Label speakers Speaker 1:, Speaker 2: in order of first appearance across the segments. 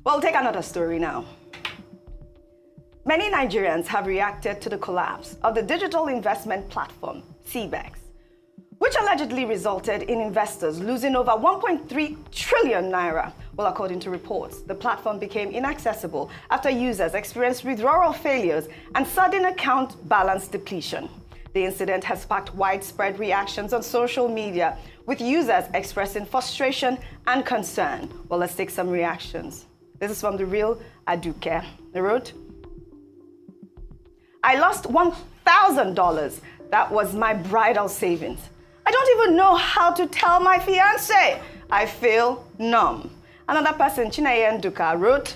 Speaker 1: Well, take another story now. Many Nigerians have reacted to the collapse of the digital investment platform, CBEX, which allegedly resulted in investors losing over 1.3 trillion naira. Well, according to reports, the platform became inaccessible after users experienced withdrawal failures and sudden account balance depletion. The incident has sparked widespread reactions on social media, with users expressing frustration and concern. Well, let's take some reactions. This is from the real Aduke. They wrote, "I lost $1,000. That was my bridal savings. I don't even know how to tell my fiancé. I feel numb." Another person, Chinaye Nduka, wrote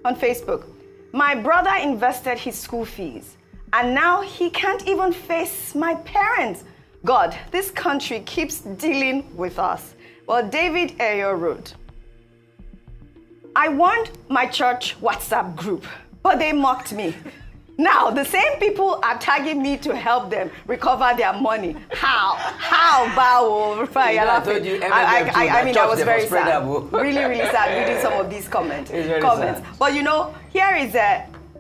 Speaker 1: on Facebook, "My brother invested his school fees, and now he can't even face my parents. God, this country keeps dealing with us." Well, David Ayo wrote, "I warned my church WhatsApp group, but they mocked me. Now, the same people are tagging me to help them recover their money. How? Bao?" I mean, I was very sad. Really, really sad reading some of these comments.
Speaker 2: Sad.
Speaker 1: But you know, here is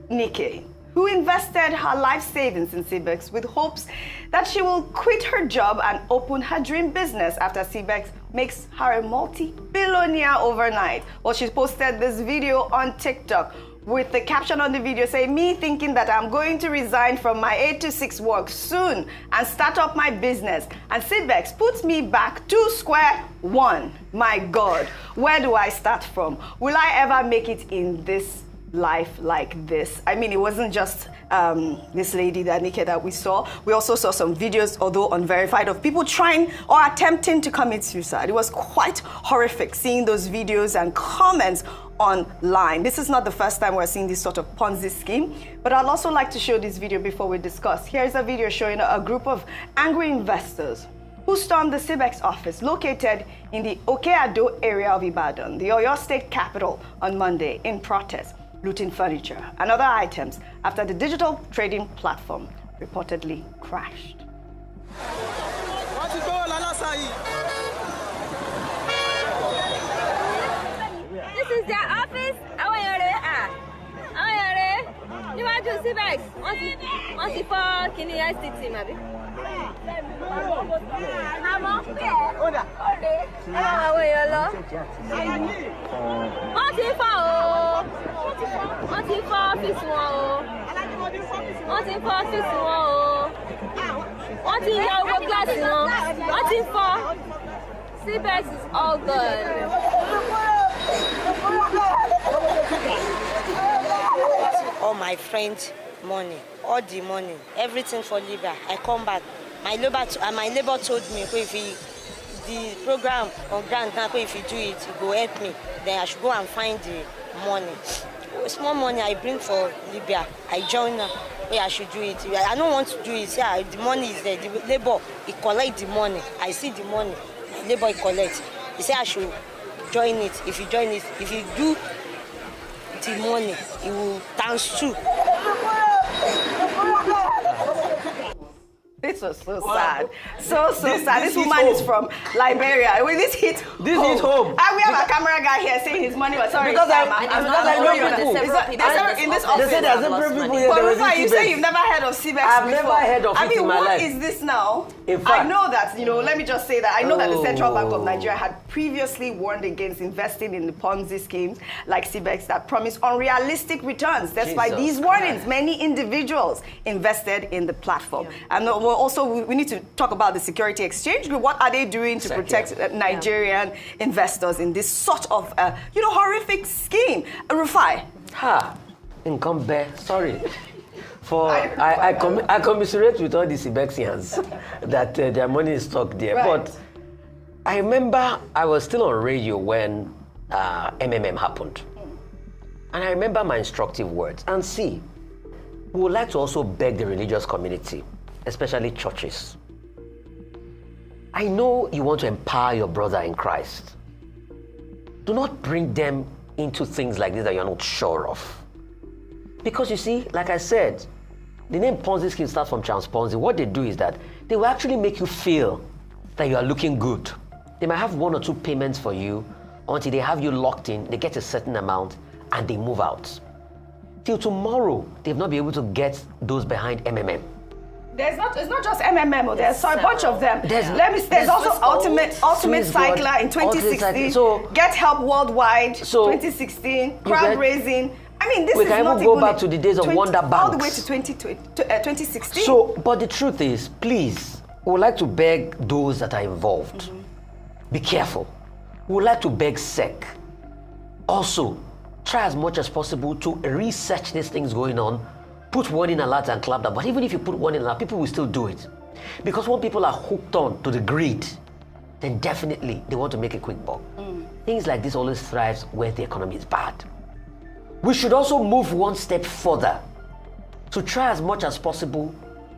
Speaker 1: Nikki, who invested her life savings in CBEX with hopes that she will quit her job and open her dream business after CBEX makes her a multi-billionaire overnight. Well, she posted this video on TikTok with the caption on the video saying, "Me thinking that I'm going to resign from my 8 to 6 work soon and start up my business. And CBEX puts me back to square one. My God, where do I start from? Will I ever make it in this life like this?" I mean, it wasn't just this lady, that we saw. We also saw some videos, although unverified, of people trying or attempting to commit suicide. It was quite horrific seeing those videos and comments online. This is not the first time we're seeing this sort of Ponzi scheme, but I'd also like to show this video before we discuss. Here's a video showing a group of angry investors who stormed the CBEX office located in the Okeado area of Ibadan, the Oyo State capital, on Monday in protest, looting furniture and other items after the digital trading platform reportedly crashed.
Speaker 3: This is their office. You want to see CBEX? Want to for Kini STT, maybe? CBEX is all good.
Speaker 4: All my friends' money, all the money, everything for labor. I come back. My labor told me if the program or grant, if you do it, it will help me. Then I should go and find the money. Small money I bring for Libya. I join her. I should do it. I don't want to do it. Yeah, the money is there. The labor, he collect the money. I see the money. The labor, he collect. He say I should join it. If you join it, if you do the money, it will times 2.
Speaker 1: This was so sad. So sad. This woman is from Liberia. Will this hit home? And we have a camera guy here saying his money was sorry.
Speaker 2: Because I know people.
Speaker 1: In this office.
Speaker 2: They say there's several people here.
Speaker 1: But Rufa, you say you've never heard of CBEX before.
Speaker 2: I've never heard of it in my life.
Speaker 1: What is this now?
Speaker 2: In fact,
Speaker 1: I know that, let me just say that I know that the Central Bank of Nigeria had previously warned against investing in the Ponzi schemes like CBEX that promise unrealistic returns. That's why these warnings, many individuals invested in the platform. And we need to talk about the Security Exchange Group. What are they doing to protect Nigerian investors in this sort of, horrific scheme? Rufai.
Speaker 2: Sorry. I commiserate with all the CBEXians that their money is stuck there. Right. But I remember I was still on radio when MMM happened. And I remember my instructive words. And see, we would like to also beg the religious community, especially churches. I know you want to empower your brother in Christ. Do not bring them into things like this that you're not sure of. Because you see, like I said, the name Ponzi scheme starts from Charles Ponzi. What they do is that they will actually make you feel that you are looking good. They might have 1 or 2 payments for you until they have you locked in, they get a certain amount, and they move out. Till tomorrow, they've not been able to get those behind MMM.
Speaker 1: It's not just MMM, there's a bunch of them. There's also Ultimate Cycler in 2016, Get Help Worldwide, 2016, crowd-raising. I mean,
Speaker 2: we can even go back to the days of Wonder Banks.
Speaker 1: All the way to 2016.
Speaker 2: So, but the truth is, please, we would like to beg those that are involved, be careful. We would like to beg SEC. Also, try as much as possible to research these things going on, put warning alerts and clap down. But even if you put warning alert, people will still do it. Because when people are hooked on to the greed, then definitely they want to make a quick buck. Things like this always thrives where the economy is bad. We should also move one step further to try as much as possible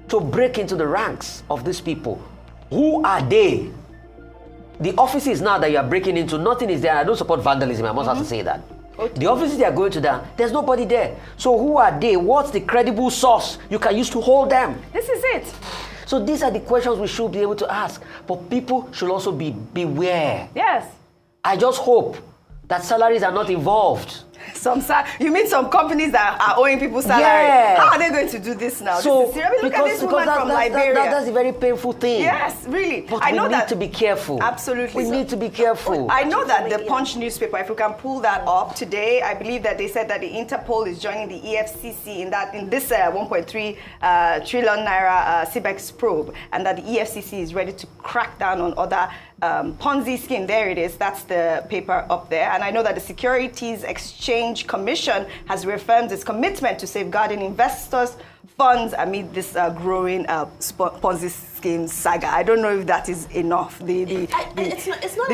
Speaker 2: to break into the ranks of these people. Who are they? The offices now that you are breaking into, nothing is there. I don't support vandalism, I must have to say that. Okay. The offices they are going to there, there's nobody there. So who are they? What's the credible source you can use to hold them?
Speaker 1: This is it.
Speaker 2: So these are the questions we should be able to ask. But people should also beware.
Speaker 1: Yes.
Speaker 2: I just hope that salaries are not involved.
Speaker 1: You mean some companies that are owing people salary?
Speaker 2: Yeah.
Speaker 1: How are they going to do this now?
Speaker 2: So,
Speaker 1: this is serious. Look at this woman from Liberia.
Speaker 2: That's a very painful thing.
Speaker 1: Yes, really.
Speaker 2: But we need to be careful.
Speaker 1: Absolutely.
Speaker 2: We need to be careful.
Speaker 1: I know that the Punch newspaper, if we can pull that up today, I believe that they said that the Interpol is joining the EFCC in this 1.3 trillion naira CBEX probe, and that the EFCC is ready to crack down on other Ponzi scheme. There it is. That's the paper up there. And I know that the Securities Exchange Commission has reaffirmed its commitment to safeguarding investors' funds amid this growing Ponzi scheme saga. I don't know if that is enough. The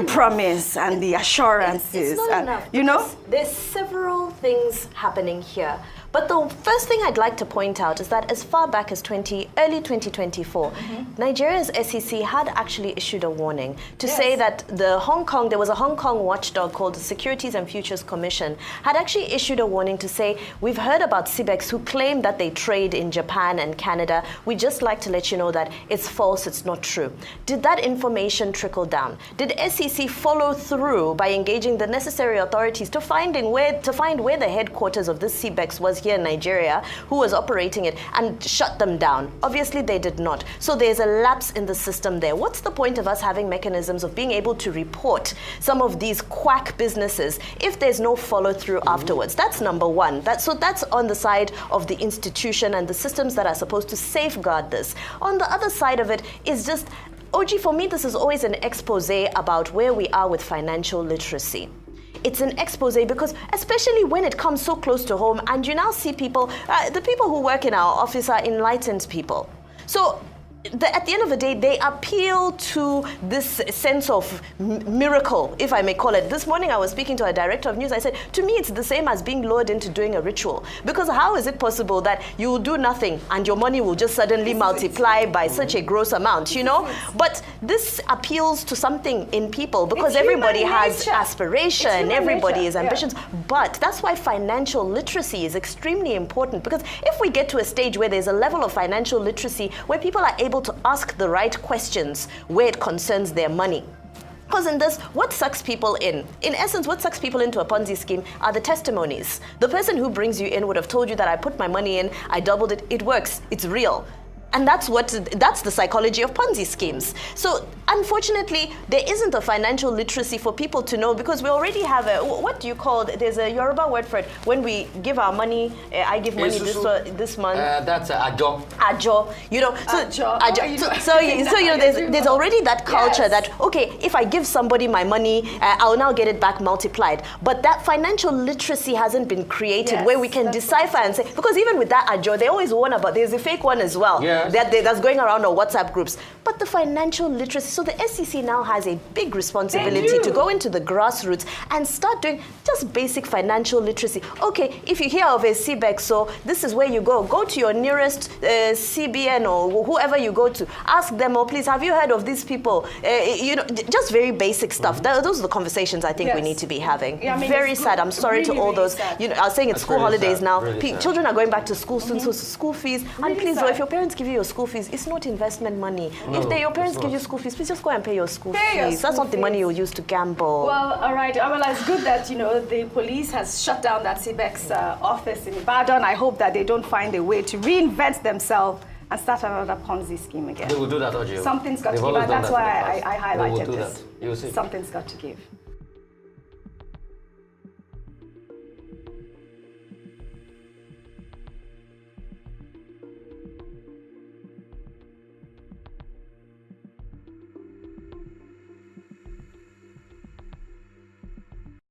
Speaker 1: promise and the assurances.
Speaker 5: It's not enough.
Speaker 1: You know,
Speaker 5: there's several things happening here. But the first thing I'd like to point out is that as far back as early 2024, Nigeria's SEC had actually issued a warning to say that there was a Hong Kong watchdog called the Securities and Futures Commission, had actually issued a warning to say, we've heard about CBEX who claim that they trade in Japan and Canada. We'd just like to let you know that it's false, it's not true. Did that information trickle down? Did SEC follow through by engaging the necessary authorities to find where the headquarters of this CBEX was here in Nigeria, who was operating it, and shut them down? Obviously they did not. So there's a lapse in the system there. What's the point of us having mechanisms of being able to report some of these quack businesses if there's no follow through afterwards? That's number one. That's on the side of the institution and the systems that are supposed to safeguard this. On the other side of it is just, OG, for me this is always an expose about where we are with financial literacy. It's an expose because especially when it comes so close to home, and you now see people, the people who work in our office are enlightened people. So at the end of the day, they appeal to this sense of miracle, if I may call it. This morning I was speaking to a director of news. I said, to me, it's the same as being lured into doing a ritual. Because how is it possible that you will do nothing and your money will just suddenly multiply by such a gross amount, you know? But this appeals to something in people because everybody has aspiration, everybody is ambitions. But that's why financial literacy is extremely important, because if we get to a stage where there's a level of financial literacy where people are able to ask the right questions where it concerns their money. Because in this, what sucks people in essence, what sucks people into a Ponzi scheme are the testimonies. The person who brings you in would have told you that I put my money in, I doubled it, it works, it's real. And that's the psychology of Ponzi schemes. So unfortunately, there isn't a financial literacy for people to know, because we already have what do you call it? There's a Yoruba word for it. When we give our money, I give money this month. That's ajo. Ajo, you know. So you know, there's already that culture that, okay, if I give somebody my money, I'll now get it back multiplied. But that financial literacy hasn't been created where we can decipher and say, because even with that ajo, they always warn about, there's a fake one as well. That's going around on WhatsApp groups. But the financial literacy, so the SEC now has a big responsibility to go into the grassroots and start doing just basic financial literacy. Okay, if you hear of a CBEX, so this is where you go to your nearest CBN or whoever you go to. Ask them, oh please, have you heard of these people? You know, just very basic stuff. Those are the conversations I think we need to be having. Yeah, I mean, very sad. I'm sorry to all those. You know, I was saying it's school holidays now. Children are going back to school soon, so school fees. And please, though, if your parents give you your school fees, it's not investment money. If your parents give you school fees, please Please just go and pay your school
Speaker 1: Pay your
Speaker 5: fees.
Speaker 1: school
Speaker 5: That's not the money
Speaker 1: fees.
Speaker 5: you'll use to gamble.
Speaker 1: Well, all right. Well, it's good that, you know, the police has shut down that CBEX office in Ibadan. I hope that they don't find a way to reinvent themselves and start another Ponzi scheme again.
Speaker 2: They will do that, Ojo.
Speaker 1: Something's got to give, and that's why I highlighted this. Something's got to give.